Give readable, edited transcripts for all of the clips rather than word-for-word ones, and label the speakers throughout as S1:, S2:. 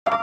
S1: Hey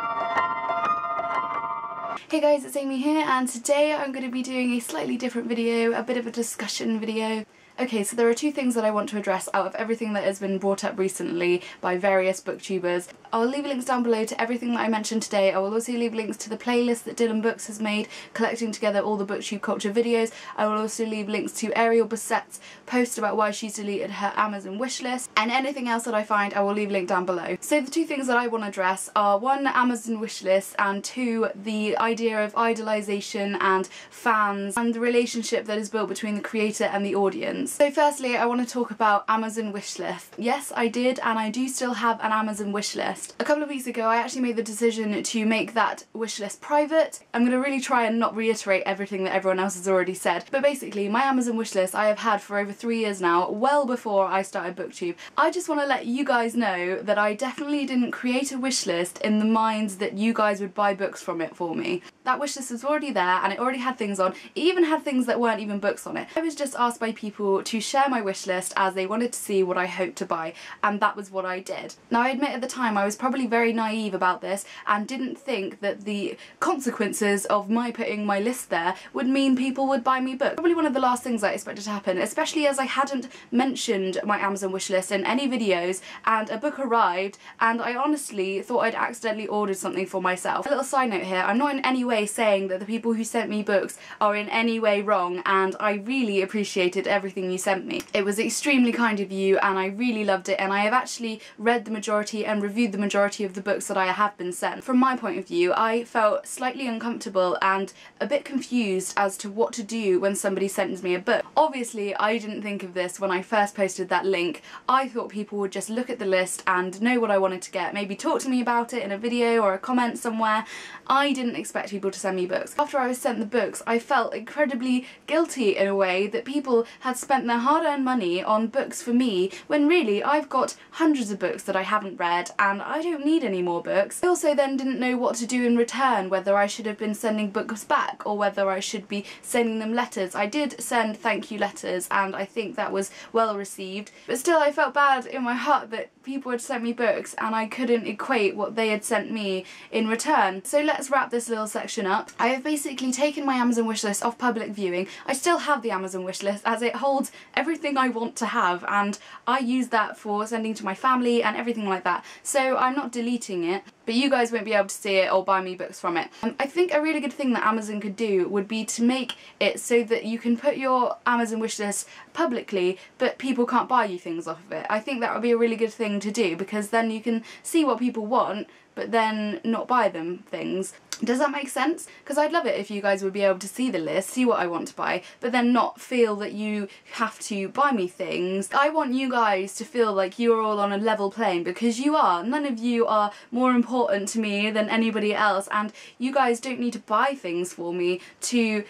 S1: guys, it's Amy here, and today I'm going to be doing a slightly different video, a bit of a discussion video. Okay, so there are two things that I want to address out of everything that has been brought up recently by various booktubers. I'll leave links down below to everything that I mentioned today. I will also leave links to the playlist that Dylan Books has made, collecting together all the booktube culture videos. I will also leave links to Ariel Bassett's post about why she's deleted her Amazon wishlist, and anything else that I find I will leave linked down below. So the two things that I want to address are one, Amazon wishlist, and two, the idea of idolization and fans and the relationship that is built between the creator and the audience. So firstly, I want to talk about Amazon wishlist. Yes, I did, and I do still have an Amazon wishlist. A couple of weeks ago I actually made the decision to make that wishlist private. I'm going to really try and not reiterate everything that everyone else has already said, but basically my Amazon wishlist I have had for over 3 years now, well before I started Booktube. I just want to let you guys know that I definitely didn't create a wishlist in the minds that you guys would buy books from it for me. That wishlist was already there and it already had things on. It even had things that weren't even books on it. I was just asked by people to share my wishlist as they wanted to see what I hoped to buy, and that was what I did. Now I admit at the time I was probably very naive about this and didn't think that the consequences of my putting my list there would mean people would buy me books. Probably one of the last things I expected to happen, especially as I hadn't mentioned my Amazon wishlist in any videos, and a book arrived and I honestly thought I'd accidentally ordered something for myself. A little side note here, I'm not in any way saying that the people who sent me books are in any way wrong, and I really appreciated everything you sent me. It was extremely kind of you and I really loved it, and I have actually read the majority and reviewed the majority of the books that I have been sent. From my point of view, I felt slightly uncomfortable and a bit confused as to what to do when somebody sends me a book. Obviously I didn't think of this when I first posted that link. I thought people would just look at the list and know what I wanted to get, maybe talk to me about it in a video or a comment somewhere. I didn't expect people to send me books. After I was sent the books, I felt incredibly guilty in a way that people had spent their hard-earned money on books for me, when really I've got hundreds of books that I haven't read and I don't need any more books. I also then didn't know what to do in return, whether I should have been sending books back or whether I should be sending them letters. I did send thank you letters and I think that was well received, but still I felt bad in my heart that people had sent me books and I couldn't equate what they had sent me in return. So let's wrap this little section up. I have basically taken my Amazon wishlist off public viewing. I still have the Amazon wishlist as it holds everything I want to have, and I use that for sending to my family and everything like that. So I'm not deleting it, but you guys won't be able to see it or buy me books from it. I think a really good thing that Amazon could do would be to make it so that you can put your Amazon wishlist publicly but people can't buy you things off of it. I think that would be a really good thing to do, because then you can see what people want but then not buy them things. Does that make sense? Because I'd love it if you guys would be able to see the list, see what I want to buy, but then not feel that you have to buy me things. I want you guys to feel like you're all on a level plane, because you are. None of you are more important to me than anybody else, and you guys don't need to buy things for me to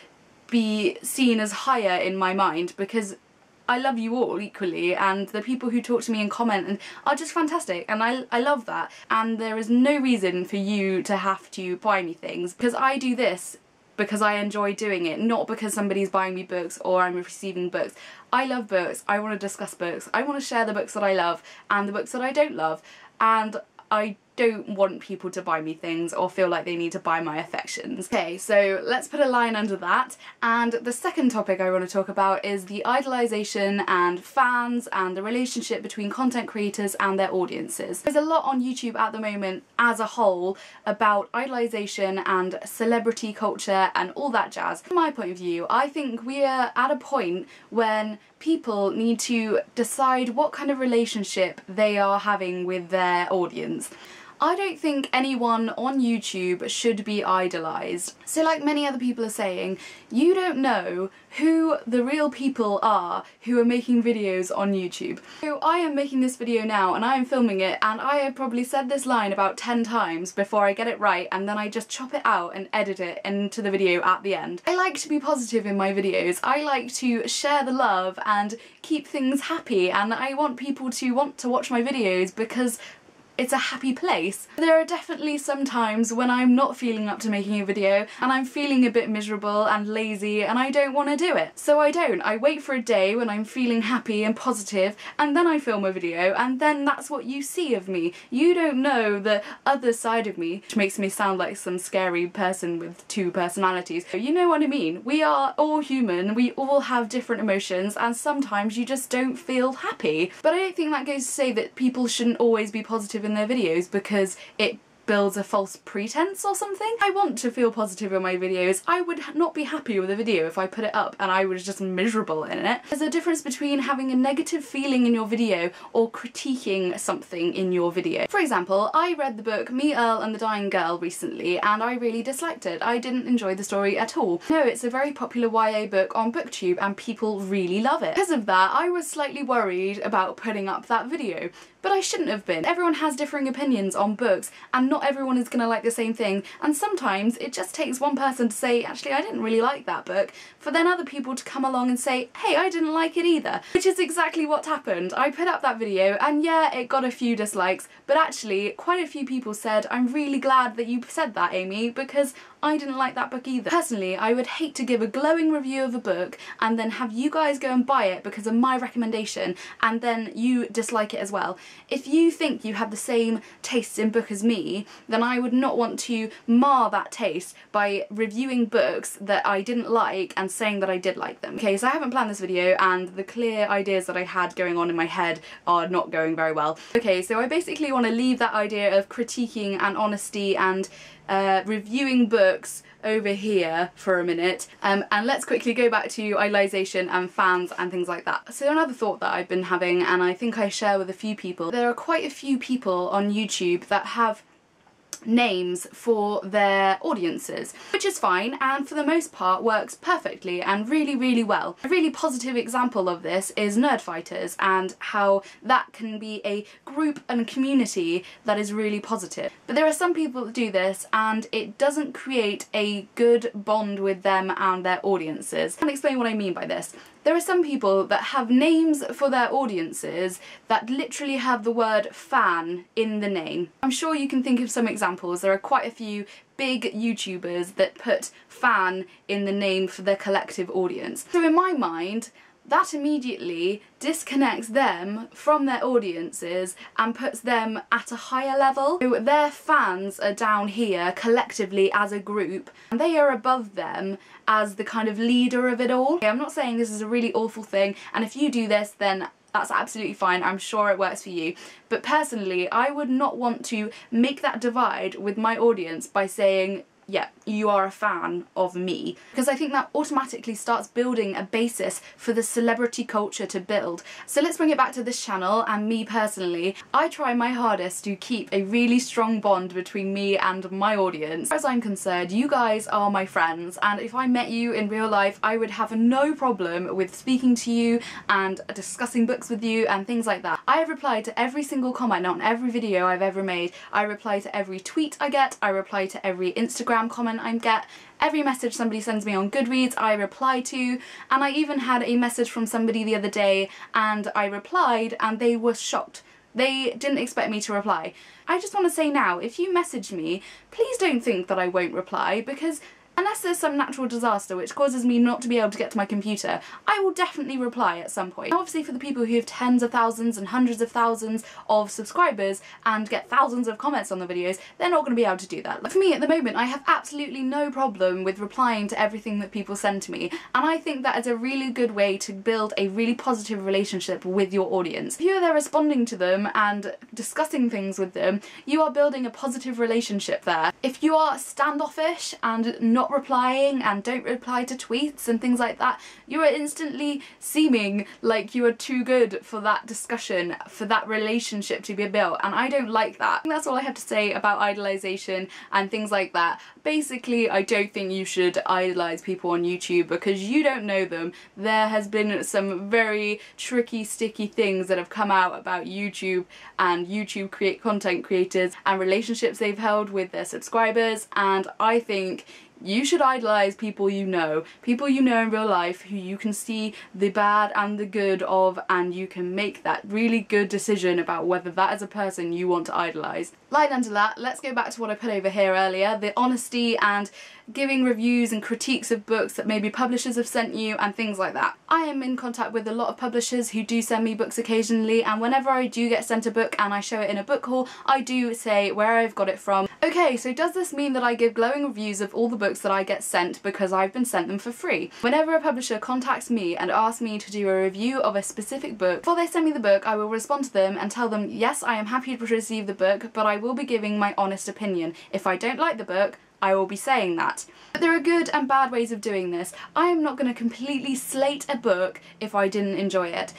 S1: be seen as higher in my mind, because I love you all equally, and the people who talk to me and comment and are just fantastic, and I love that, and there is no reason for you to have to buy me things, because I do this because I enjoy doing it, not because somebody's buying me books or I'm receiving books. I love books, I want to discuss books, I want to share the books that I love and the books that I don't love, and I don't want people to buy me things or feel like they need to buy my affections. Okay, so let's put a line under that, and the second topic I want to talk about is the idolization and fans and the relationship between content creators and their audiences. There's a lot on YouTube at the moment as a whole about idolization and celebrity culture and all that jazz. From my point of view, I think we are at a point when people need to decide what kind of relationship they are having with their audience. I don't think anyone on YouTube should be idolised. So like many other people are saying, you don't know who the real people are who are making videos on YouTube. So I am making this video now and I am filming it, and I have probably said this line about 10 times before I get it right, and then I just chop it out and edit it into the video at the end. I like to be positive in my videos. I like to share the love and keep things happy, and I want people to want to watch my videos because it's a happy place. There are definitely some times when I'm not feeling up to making a video and I'm feeling a bit miserable and lazy and I don't want to do it. So I don't. I wait for a day when I'm feeling happy and positive and then I film a video, and then that's what you see of me. You don't know the other side of me, which makes me sound like some scary person with two personalities. You know what I mean? We are all human, we all have different emotions, and sometimes you just don't feel happy. But I don't think that goes to say that people shouldn't always be positive in their videos because it builds a false pretense or something. I want to feel positive in my videos. I would not be happy with a video if I put it up and I was just miserable in it. There's a difference between having a negative feeling in your video or critiquing something in your video. For example, I read the book Me, Earl and the Dying Girl recently and I really disliked it. I didn't enjoy the story at all. No, it's a very popular YA book on Booktube and people really love it. Because of that, I was slightly worried about putting up that video. But I shouldn't have been. Everyone has differing opinions on books and not everyone is gonna like the same thing, and sometimes it just takes one person to say, actually I didn't really like that book, for then other people to come along and say, hey, I didn't like it either. Which is exactly what happened. I put up that video and yeah, it got a few dislikes, but actually quite a few people said, I'm really glad that you said that, Amy, because I didn't like that book either. Personally, I would hate to give a glowing review of a book and then have you guys go and buy it because of my recommendation and then you dislike it as well. If you think you have the same tastes in book as me, then I would not want to mar that taste by reviewing books that I didn't like and saying that I did like them. Okay, so I haven't planned this video and the clear ideas that I had going on in my head are not going very well. Okay, so I basically want to leave that idea of critiquing and honesty and reviewing books over here for a minute, and let's quickly go back to Idolization and fans and things like that. So another thought that I've been having, and I think I share with a few people, there are quite a few people on YouTube that have names for their audiences, which is fine and for the most part works perfectly and really well. A really positive example of this is Nerdfighters and how that can be a group and community that is really positive. But there are some people that do this and it doesn't create a good bond with them and their audiences. I'll explain what I mean by this. There are some people that have names for their audiences that literally have the word fan in the name. I'm sure you can think of some examples. There are quite a few big YouTubers that put fan in the name for their collective audience. So in my mind, that immediately disconnects them from their audiences and puts them at a higher level. So their fans are down here collectively as a group and they are above them as the kind of leader of it all. Okay, I'm not saying this is a really awful thing, and if you do this then that's absolutely fine, I'm sure it works for you. But personally, I would not want to make that divide with my audience by saying, yeah, you are a fan of me, because I think that automatically starts building a basis for the celebrity culture to build. So let's bring it back to this channel and me personally. I try my hardest to keep a really strong bond between me and my audience. As far as I'm concerned, you guys are my friends, and if I met you in real life, I would have no problem with speaking to you and discussing books with you and things like that. I have replied to every single comment on every video I've ever made. I reply to every tweet I get, I reply to every Instagram comment I get, every message somebody sends me on Goodreads I reply to, and I even had a message from somebody the other day and I replied and they were shocked. They didn't expect me to reply. I just want to say now, if you message me, please don't think that I won't reply, because unless there's some natural disaster which causes me not to be able to get to my computer, I will definitely reply at some point. Now, obviously for the people who have tens of thousands and hundreds of thousands of subscribers and get thousands of comments on the videos, they're not going to be able to do that. Like for me at the moment, I have absolutely no problem with replying to everything that people send to me, and I think that is a really good way to build a really positive relationship with your audience. If you are there responding to them and discussing things with them, you are building a positive relationship there. If you are standoffish and not replying and don't reply to tweets and things like that, you are instantly seeming like you are too good for that discussion, for that relationship to be built, and I don't like that. I think that's all I have to say about idolization and things like that. Basically, I don't think you should idolize people on YouTube because you don't know them. There has been some very tricky, sticky things that have come out about YouTube and YouTube content creators and relationships they've held with their subscribers, and I think You should idolize people you know in real life who you can see the bad and the good of, and you can make that really good decision about whether that is a person you want to idolize. Line under that, let's go back to what I put over here earlier, the honesty and giving reviews and critiques of books that maybe publishers have sent you and things like that. I am in contact with a lot of publishers who do send me books occasionally, and whenever I do get sent a book and I show it in a book haul, I do say where I've got it from. Okay, so does this mean that I give glowing reviews of all the books that I get sent because I've been sent them for free? Whenever a publisher contacts me and asks me to do a review of a specific book, before they send me the book, I will respond to them and tell them, yes, I am happy to receive the book, but I will be giving my honest opinion. If I don't like the book, I will be saying that. But there are good and bad ways of doing this. I am not going to completely slate a book if I didn't enjoy it.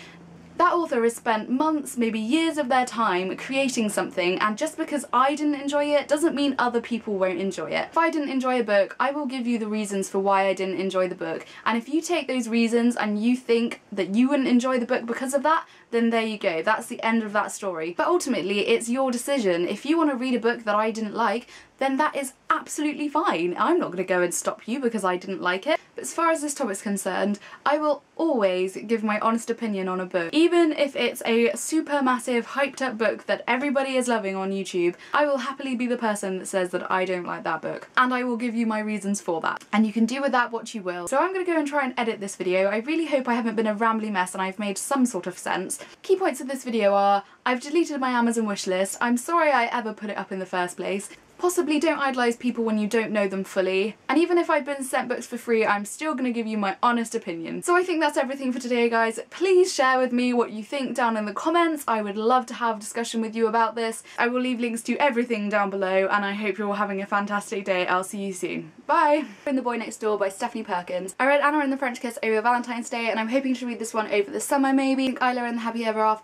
S1: That author has spent months, maybe years of their time creating something, and just because I didn't enjoy it doesn't mean other people won't enjoy it. If I didn't enjoy a book, I will give you the reasons for why I didn't enjoy the book, and if you take those reasons and you think that you wouldn't enjoy the book because of that, then there you go, that's the end of that story. But ultimately, it's your decision. If you want to read a book that I didn't like, then that is absolutely fine. I'm not going to go and stop you because I didn't like it. But as far as this topic's concerned, I will always give my honest opinion on a book. Even if it's a super massive hyped up book that everybody is loving on YouTube, I will happily be the person that says that I don't like that book. And I will give you my reasons for that. And you can do with that what you will. So I'm going to go and try and edit this video. I really hope I haven't been a rambly mess and I've made some sort of sense. Key points of this video are, I've deleted my Amazon wishlist. I'm sorry I ever put it up in the first place. Possibly don't idolise people when you don't know them fully. And even if I've been sent books for free, I'm still going to give you my honest opinion. So I think that's everything for today, guys. Please share with me what you think down in the comments. I would love to have a discussion with you about this. I will leave links to everything down below, and I hope you're all having a fantastic day. I'll see you soon. Bye! In The Boy Next Door by Stephanie Perkins. I read Anna and the French Kiss over Valentine's Day, and I'm hoping to read this one over the summer maybe. I think Isla and the Happy Ever After